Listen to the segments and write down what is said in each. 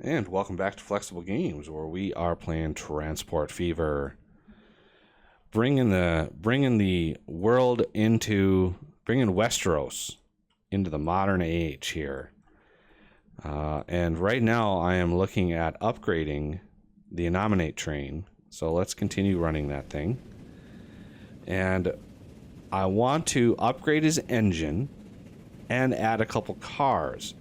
And welcome back to Flexible Games, where we are playing Transport Fever, bringing the world into bringing Westeros into the modern age here. And right now, I am looking at upgrading the Nominate train. So let's continue running that thing. And I want to upgrade his engine and add a couple cars.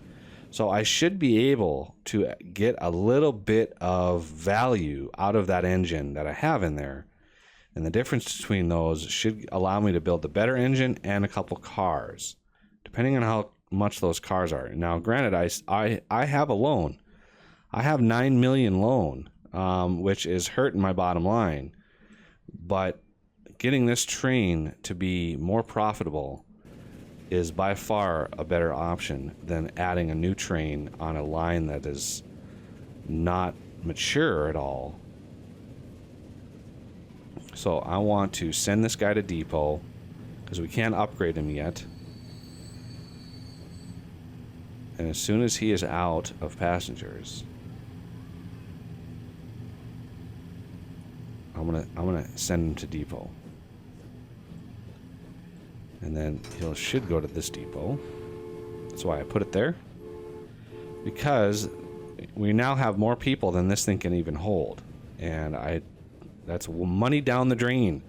So I should be able to get a little bit of value out of that engine that I have in there. And the difference between those should allow me to build a better engine and a couple cars, depending on how much those cars are. Now, granted, I have a loan. I have 9 million loan, which is hurting my bottom line. But getting this train to be more profitable is by far a better option than adding a new train on a line that is not mature at all. So I want to send this guy to depot because we can't upgrade him yet. And as soon as he is out of passengers, I'm gonna send him to depot. And then he should go to this depot. That's why I put it there. Because we now have more people than this thing can even hold. And that's money down the drain.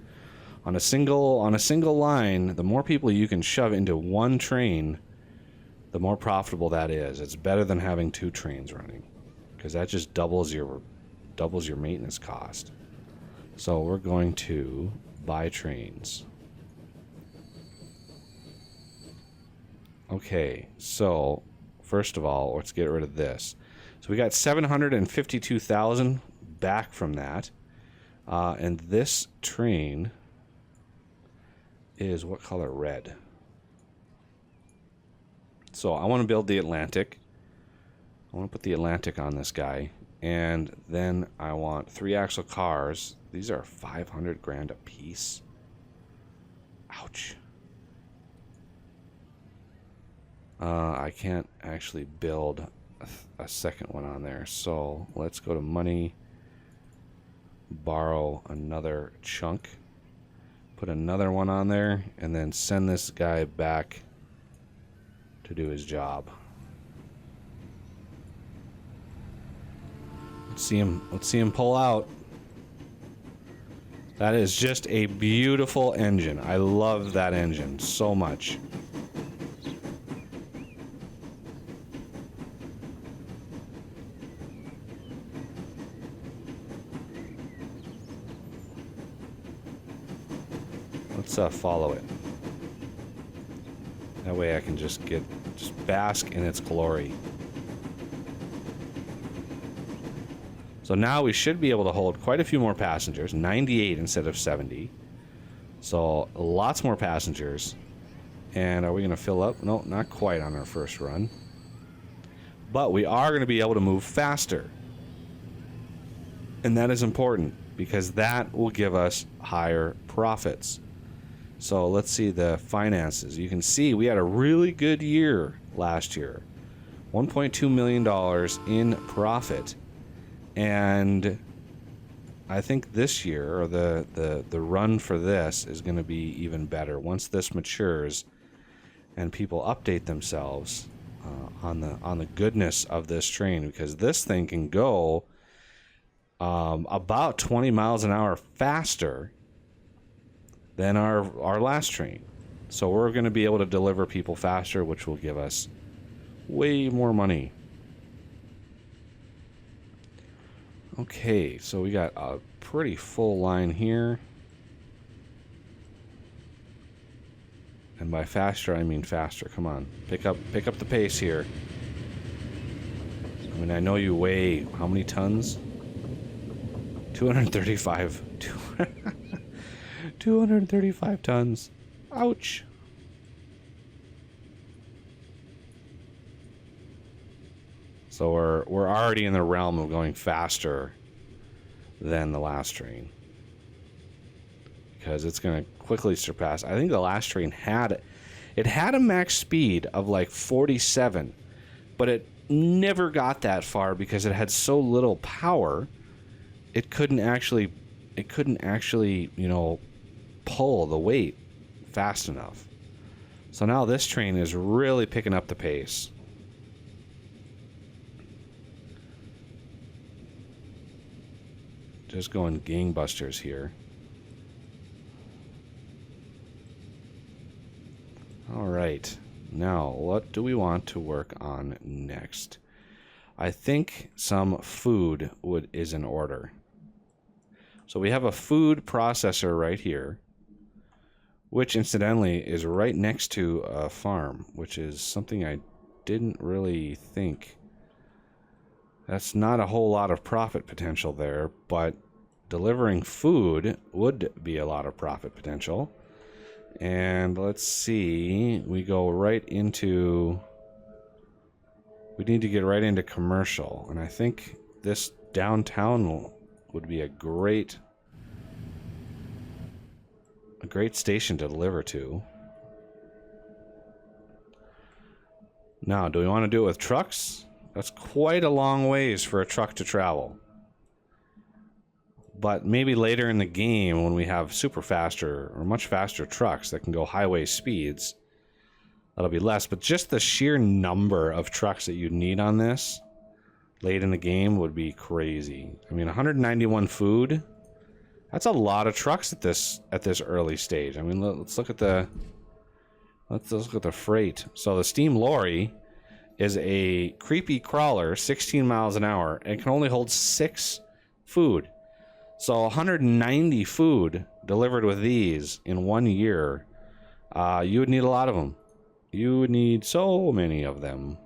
On a single line, the more people you can shove into one train, the more profitable that is. It's better than having two trains running, because that just doubles your maintenance cost. So we're going to buy trains. Okay, so first of all, let's get rid of this. So we got 752,000 back from that. And this train is what color? Red. So I want to build the Atlantic. I want to put the Atlantic on this guy. And then I want 3-axle cars. These are 500 grand a piece. Ouch. I can't actually build a second one on there. So let's go to money. Borrow another chunk. Put another one on there. And then send this guy back to do his job. Let's see him pull out. That is just a beautiful engine. I love that engine so much. Let's follow it. That way I can just bask in its glory. So now we should be able to hold quite a few more passengers, 98 instead of 70. So lots more passengers. And are we going to fill up? No, not quite on our first run. But we are going to be able to move faster. And that is important because that will give us higher profits. So let's see the finances. You can see we had a really good year last year. $1.2 million in profit. And I think this year, or the run for this, is going to be even better. Once this matures and people update themselves on the goodness of this train, because this thing can go about 20 miles an hour faster than our last train. So we're going to be able to deliver people faster, which will give us way more money. Okay, so we got a pretty full line here. And by faster, I mean faster. Come on, pick up the pace here. I mean, I know you weigh how many tons? 235. 235 tons. Ouch. So we're already in the realm of going faster than the last train, because it's going to quickly surpass. I think the last train had a max speed of like 47, but never got that far because it had so little power. It couldn't actually, you know, pull the weight fast enough. So now this train is really picking up the pace. Just going gangbusters here. All right. Now, what do we want to work on next? I think some food is in order. So we have a food processor right here, which incidentally is right next to a farm, which is something I didn't really think. That's not a whole lot of profit potential there, but delivering food would be a lot of profit potential. And let's see, we go right into... We need to get right into commercial, and I think this downtown would be a great station to deliver to. Now, do we want to do it with trucks? That's quite a long ways for a truck to travel. But maybe later in the game, when we have super faster or much faster trucks that can go highway speeds, that'll be less. But just the sheer number of trucks that you'd need on this late in the game would be crazy. I mean, 191 food, that's a lot of trucks at this early stage. I mean, let's look at the freight. So the steam lorry is a creepy crawler, 16 miles an hour, and can only hold 6 food. So 190 food delivered with these in 1 year, you would need a lot of them. You would need so many of them.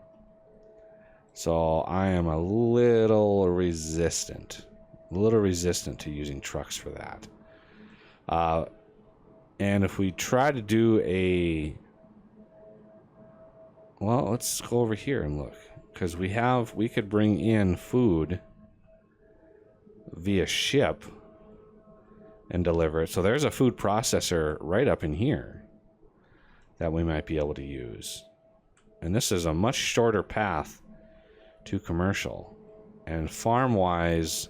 So I am a little resistant to using trucks for that. And if we try to do a... Well, let's go over here and look. Because we could bring in food via ship and deliver it. So there's a food processor right up in here that we might be able to use. And this is a much shorter path to commercial. And farm-wise,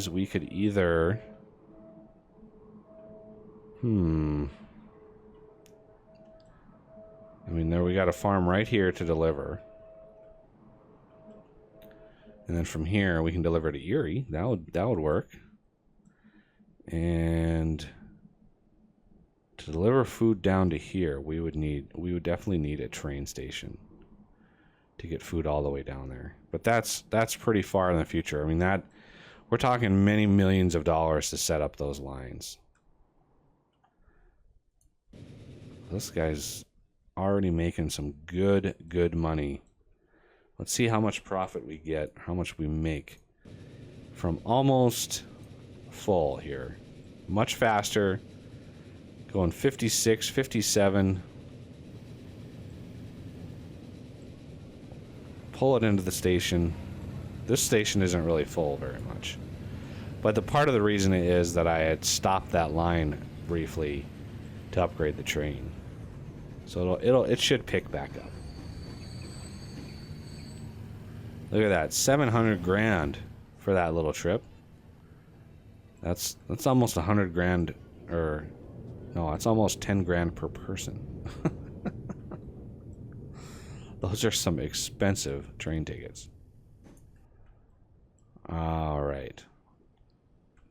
we could either... I mean, there we got a farm right here to deliver. And then from here, we can deliver to Erie. That would work. And to deliver food down to here, we would definitely need a train station to get food all the way down there. But that's pretty far in the future. I mean, we're talking many millions of dollars to set up those lines. This guy's already making some good money. Let's see how much profit we get, how much we make from almost full here. Much faster. Going 56, 57. Pull it into the station. This station isn't really full very much. But the part of the reason is that I had stopped that line briefly to upgrade the train. So it should pick back up. Look at that, 700 grand for that little trip. That's almost 100 grand, or no, it's almost 10 grand per person. Those are some expensive train tickets. All right.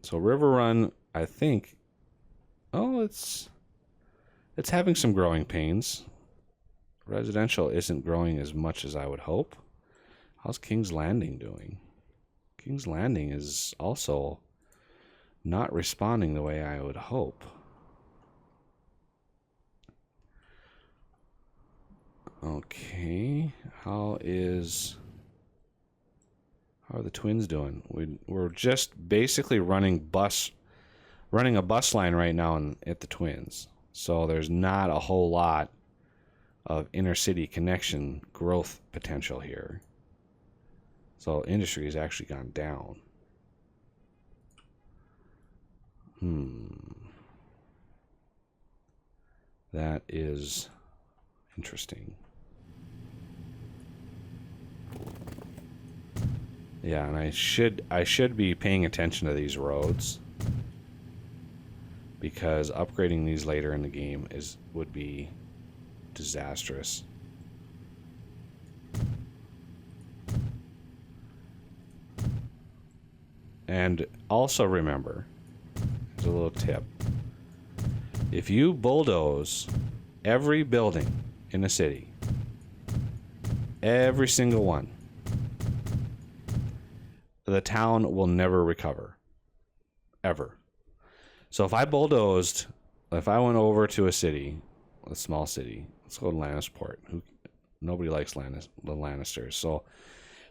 So River Run, I think, it's having some growing pains. Residential isn't growing as much as I would hope. How's King's Landing doing? King's Landing is also not responding the way I would hope. Okay, how are the Twins doing? We're just basically running a bus line right now at the Twins. So there's not a whole lot of inner-city connection growth potential here. So industry has actually gone down. That is interesting. Yeah, and I should be paying attention to these roads, because upgrading these later in the game would be disastrous. And also remember, here's a little tip. If you bulldoze every building in a city, every single one, the town will never recover. Ever. So if I went over to a city, a small city, let's go to Lannisport. Nobody likes the Lannisters. So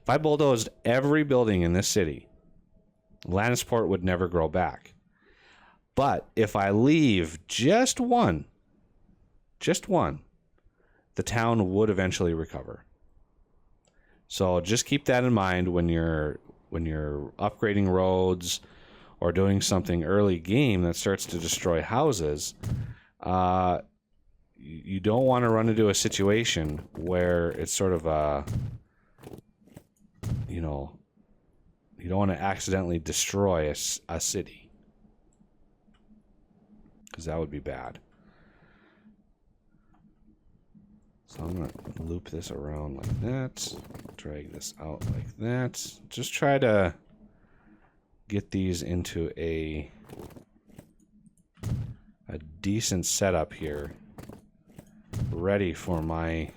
if I bulldozed every building in this city, Lannisport would never grow back. But if I leave just one, the town would eventually recover. So just keep that in mind when you're upgrading roads or doing something early game that starts to destroy houses. You don't want to run into a situation where it's sort of you don't want to accidentally destroy a city, because that would be bad. So I'm going to loop this around like that, drag this out like that. Just try to get these into a decent setup here, ready for my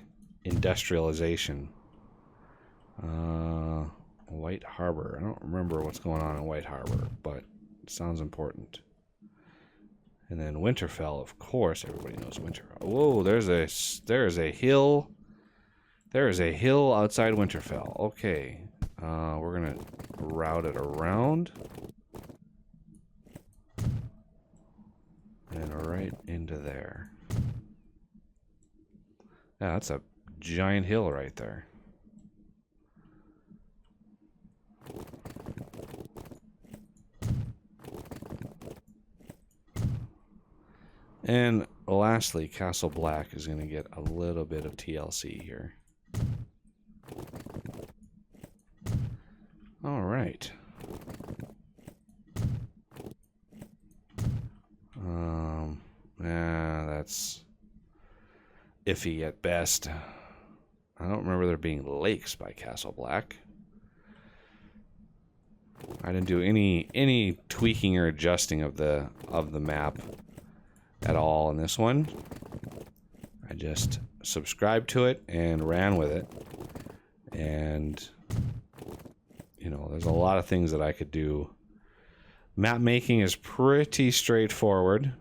industrialization. White Harbor. I don't remember what's going on in White Harbor, but it sounds important. And then Winterfell, of course, everybody knows Winterfell. Whoa, there is a hill. There is a hill outside Winterfell. Okay, we're gonna route it around and right into there. Yeah, that's a giant hill right there. And lastly, Castle Black is going to get a little bit of TLC here. All right. That's iffy at best. I don't remember there being lakes by Castle Black. I didn't do any tweaking or adjusting of the map at all in this one. I just subscribed to it and ran with it. And there's a lot of things that I could do. Map making is pretty straightforward.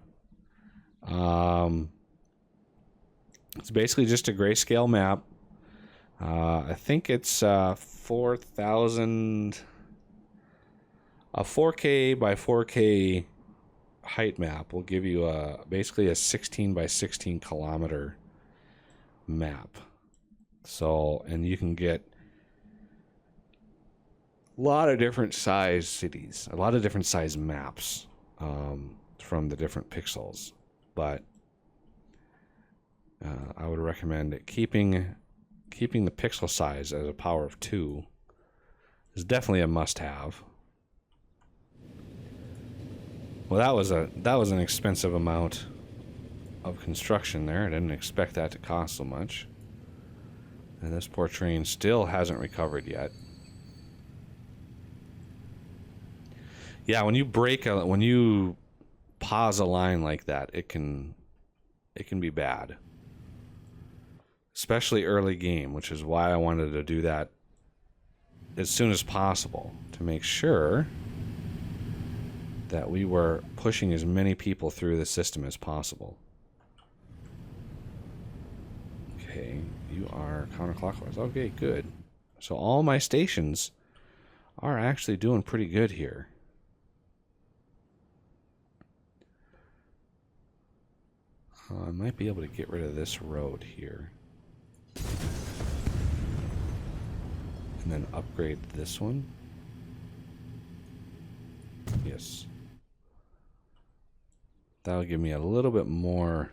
It's basically just a grayscale map. I think it's 4,000. A 4K by 4K height map will give you basically a 16 by 16 kilometer map. So, and you can get a lot of different size cities, a lot of different size maps from the different pixels. But I would recommend keeping the pixel size as a power of 2 is definitely a must-have. Well, that was an expensive amount of construction there. I didn't expect that to cost so much. And this poor train still hasn't recovered yet. Yeah, when you pause a line like that, it can be bad. Especially early game, which is why I wanted to do that as soon as possible to make sure that we were pushing as many people through the system as possible. Okay, you are counterclockwise. Okay, good. So all my stations are actually doing pretty good here. I might be able to get rid of this road here. And then upgrade this one. Yes. That'll give me a little bit more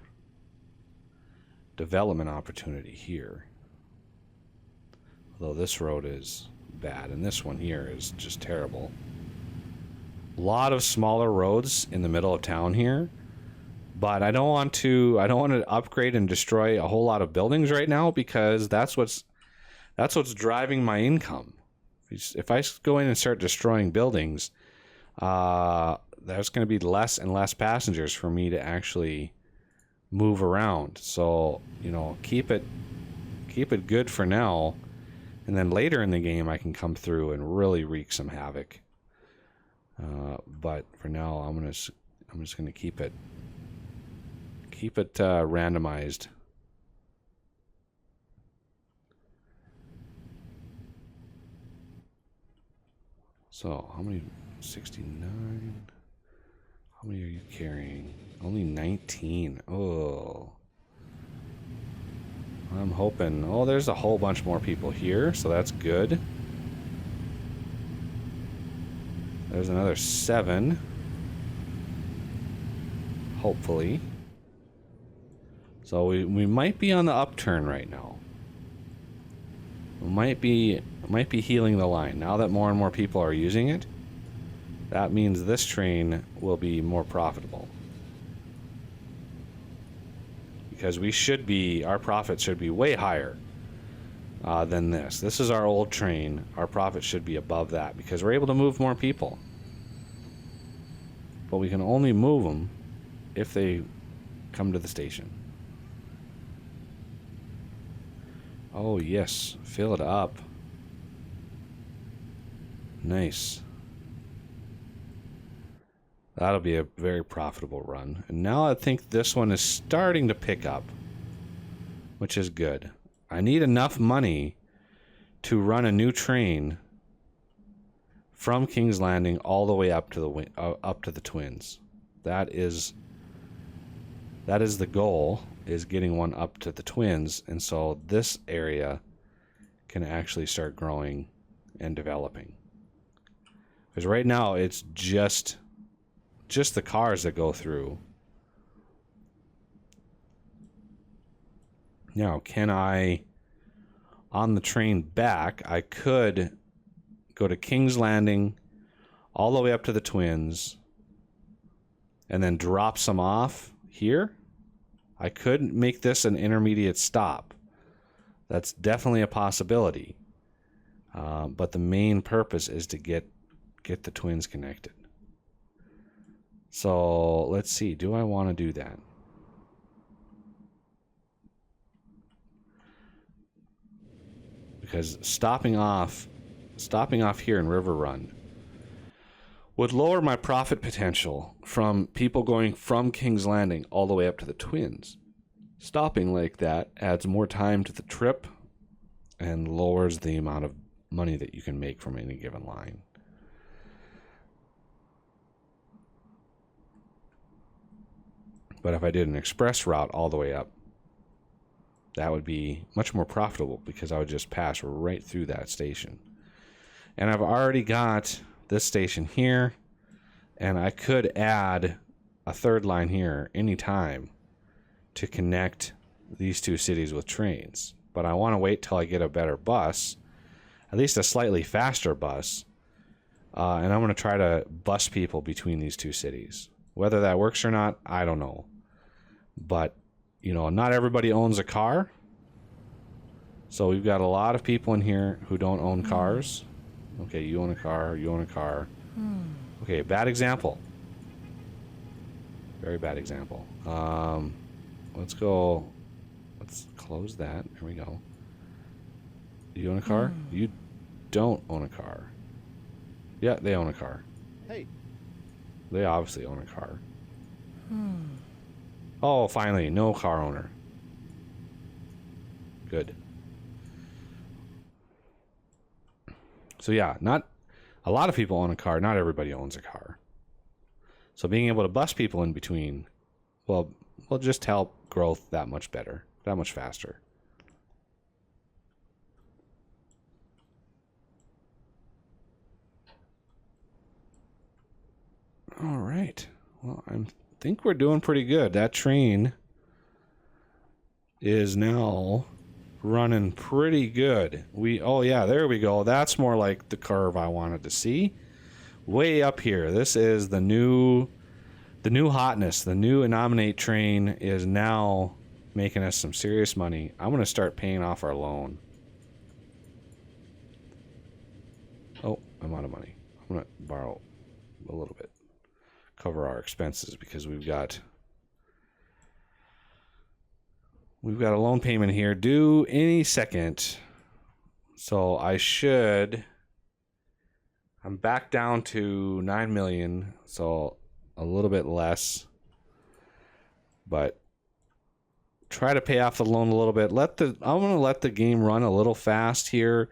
development opportunity here. Although this road is bad, and this one here is just terrible. A lot of smaller roads in the middle of town here, but I don't want to upgrade and destroy a whole lot of buildings right now, because that's what's driving my income. If I go in and start destroying buildings, there's going to be less and less passengers for me to actually move around. So, you know, keep it good for now, and then later in the game I can come through and really wreak some havoc. But for now, I'm just going to keep it randomized. So, how many? 69. How many are you carrying? Only 19. Oh. I'm hoping... Oh, there's a whole bunch more people here, so that's good. There's another 7. Hopefully. So we might be on the upturn right now. We might be healing the line. Now that more and more people are using it, that means this train will be more profitable. Because our profit should be way higher than this. This is our old train. Our profit should be above that because we're able to move more people. But we can only move them if they come to the station. Oh yes, fill it up. Nice. That'll be a very profitable run. And now I think this one is starting to pick up, which is good. I need enough money to run a new train from King's Landing all the way up to the Twins. That is the goal, is getting one up to the Twins, and so this area can actually start growing and developing. Because right now it's just the cars that go through. Now, can I, on the train back, I could go to King's Landing all the way up to the Twins and then drop some off here. I could make this an intermediate stop. That's definitely a possibility. But the main purpose is to get the Twins connected. So let's see. Do I want to do that? Because stopping off here in River Run would lower my profit potential from people going from King's Landing all the way up to the Twins. Stopping like that adds more time to the trip and lowers the amount of money that you can make from any given line. But if I did an express route all the way up, that would be much more profitable because I would just pass right through that station. And I've already got this station here, and I could add a third line here anytime to connect these two cities with trains. But I want to wait till I get a better bus, at least a slightly faster bus, and I'm going to try to bus people between these two cities. Whether that works or not, I don't know. But, you know, not everybody owns a car. So we've got a lot of people in here who don't own cars. Okay, you own a car, you own a car. Okay, bad example. Very bad example. Let's close that. Here we go. Do you own a car? You don't own a car. Yeah, they own a car. Hey. They obviously own a car. Oh, finally, no car owner. Good. So yeah, not a lot of people own a car. Not everybody owns a car. So being able to bus people in between, will just help growth that much better, that much faster. All right. Well, I think we're doing pretty good. That train is now running pretty good. Oh yeah, there we go. That's more like the curve I wanted to see. Way up here. This is the new hotness. The new Nominate train is now making us some serious money. I'm going to start paying off our loan. Oh, I'm out of money. I'm going to borrow a little bit. Cover our expenses because we've got a loan payment here due any second. So I'm back down to 9 million, so a little bit less. But try to pay off the loan a little bit. I'm going to let the game run a little fast here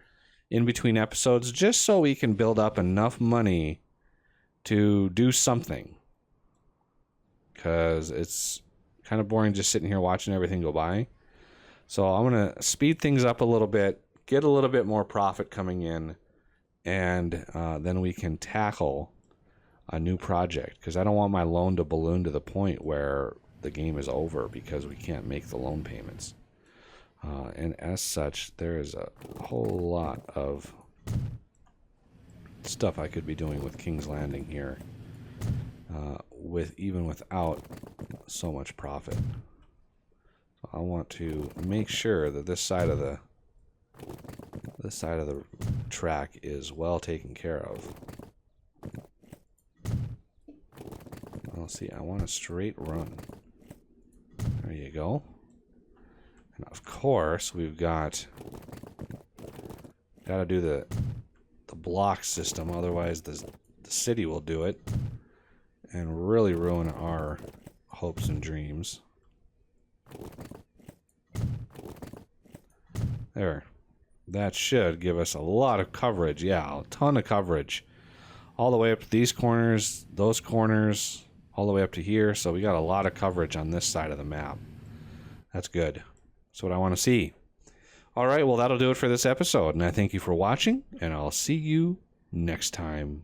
in between episodes just so we can build up enough money to do something. Because it's kind of boring just sitting here watching everything go by. So I'm going to speed things up a little bit, get a little bit more profit coming in, and then we can tackle a new project. Because I don't want my loan to balloon to the point where the game is over because we can't make the loan payments. And as such, there is a whole lot of stuff I could be doing with King's Landing here. Even without so much profit. I want to make sure that this side of the track is well taken care of. Well, see, I want a straight run. There you go. And of course, we've got to do the block system, otherwise the city will do it and really ruin our hopes and dreams. There. That should give us a lot of coverage. Yeah, a ton of coverage. All the way up to these corners, those corners, all the way up to here. So we got a lot of coverage on this side of the map. That's good. That's what I want to see. All right, well, that'll do it for this episode. And I thank you for watching, and I'll see you next time.